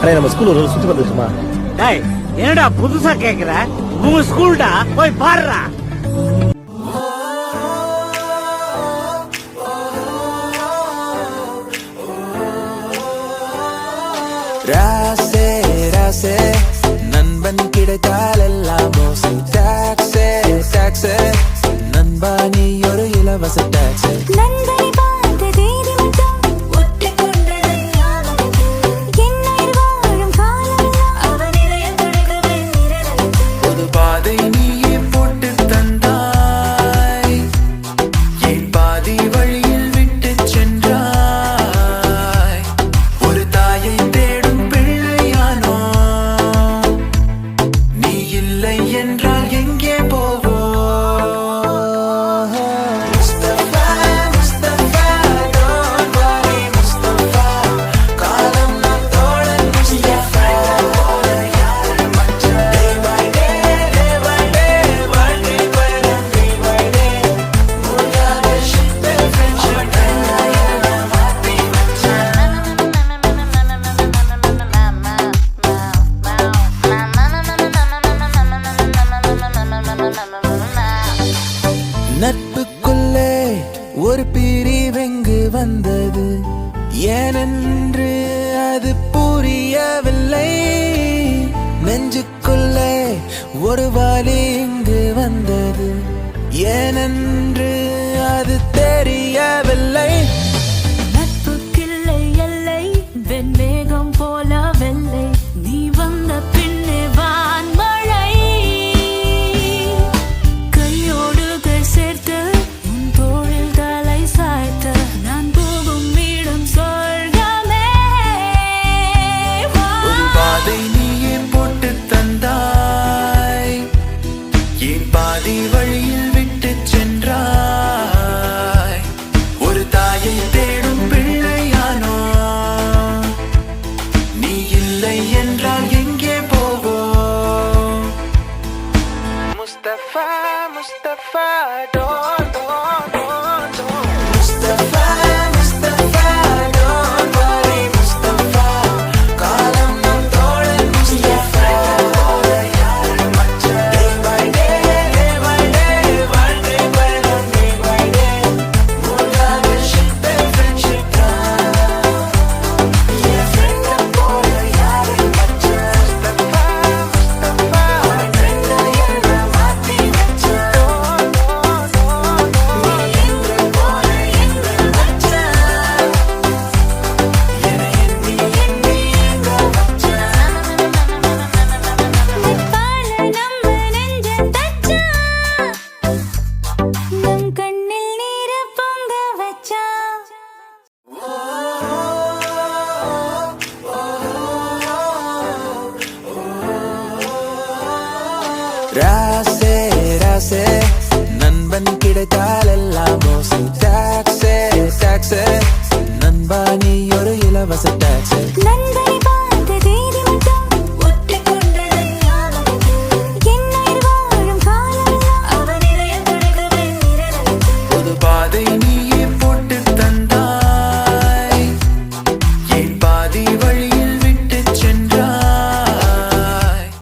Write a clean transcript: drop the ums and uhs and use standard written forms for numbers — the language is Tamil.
நம்ம ஸ்கூல் ஒரு சுத்தி பார்த்துச்சுமா. டேய் என்னடா புதுசா கேக்குற? உங்க ஸ்கூல்டா, போய் பாருடா. ராசே ராசே நண்பன் கிடைத்தால் எல்லாம் மோசை. டாக்ஸே டாக்ஸே நண்பா நீ ஒரு இலவச டாக்ஸே. நண்பனை பார்த்த தேதி மட்டும் ஒட்டிக்கொண்டது ஞாபகத்து. என்னுயிர் வாழும் காலமெல்லாம் அவன் இதய துடிக்குது நிரந்தரத்து. புது பாதை நீயே போட்டு தந்தாய், என் பாதி வழியில் விட்டு சென்றாய். ஒரு தாயை தேடும் பிள்ளையானோ, நீ இல்லை என்றால் எங்கே போவோம்? முஸ்தபா முஸ்தபா don't worry முஸ்தபா, காலம் நம் தோழன் முஸ்தபா. யாரு மச்சான் day by day வாழ்க்கை பயணம் day by day. முடியாத shit friendship மாத்தி மச்சான். நட்புக்குள்ளே ஒரு பிரிவெங்கு வந்தது, ஏனென்று அது புரியவில்லை. நெஞ்சுக்குள்ளே ஒரு வலி இங்கு வந்தது, ஏனென்று அது தெரியவில்லை. நட்புக்கில்லை எல்லை, வெண்மேகம் போல வெள்ளை. நீ வந்த பின்னே வான்மழை. கையோடு கை சேர்த்து உன் தோளில் தலை சாய்த்த நான் போகும் இடம் சொர்க்கமே. ஒரு பாதை நீயே போட்டு தந்தாய், என் பாதி வழியில் விட்டு சென்றாய். ஒரு தாயை தேடும் பிள்ளையானோ, நீ இல்லை என்றால் எங்கே போவோம்? Mustafa Mustafa don't Mustafa Mustafa don't worry Mustafa, காலம் நம் தோழன் முஸ்தபா. யாரு மச்சான் day by day வாழ்க்கை பயணம் day by day. முடியாத shit friendship தான், என் friend போல யாரு மச்சான். முஸ்தபா முஸ்தபா friend என்ன மாத்தி வச்சான். நீ என்று போல எங்கள் மச்சான், என்னை எண்ணி எண்ணி எங்க மச்சான். நட்பால நம்ம நெஞ்ச தச்சான், நம் கண்ணில் நீர பொங்க வச்சான். ராசே ராசே நண்பன் கிடைத்தால் எல்லாம் மோசை. டாக்ஸே டாக்ஸே நண்பா நீ ஒரு இலவச டாக்ஸே. நண்பனை